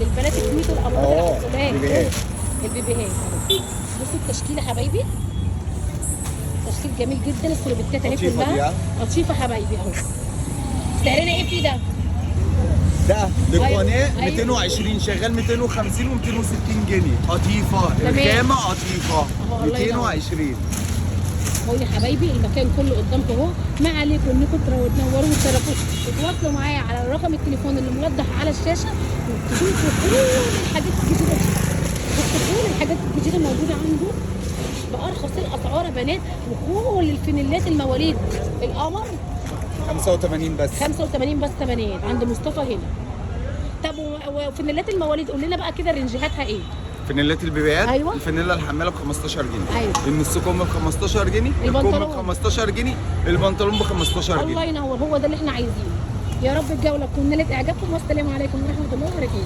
للبنات الكويت والامراض البيبيهات. البيبيهات بصوا التشكيل يا حبايبي، تشكيل جميل جدا. السلوبيتات اهي لطيفة دي، كلها ها؟ لطيفه حبايبي اهو. سعرنا ايه في ده؟ ده للقناه أيوة. 220 شغال 250 و260 جنيه. قطيفه تمام. الخامه قطيفه أهو، الله ينور. 220. اهو يا حبايبي المكان كله قدامكم اهو. ما عليكم انكم تنوروا وتشرفوا، تتواصلوا معايا على رقم التليفون اللي موضح على الشاشه وتشوفوا كل الحاجات الجديده دي. بصوا كل الحاجات الجديده موجوده عنده بارخص الاسعار يا بنات. وكل الفانيلات المواليد القمر 85 بس. 85 بس 80 عند مصطفى هنا. طب وفانيلات المواليد قول لنا بقى كده رنجهاتها ايه؟ فانيلات البيبيات. أيوة. الفانيلا الحماله ب 15 جنيه. أيوة. النص كم ب 15 جنيه. البنطلون. الكم ب 15 جنيه. البنطلون ب 15 الله جنيه. ينور، هو ده اللي احنا عايزينه. يا رب الجوله تكون نالت اعجابكم، والسلام عليكم ورحمه الله وبركاته.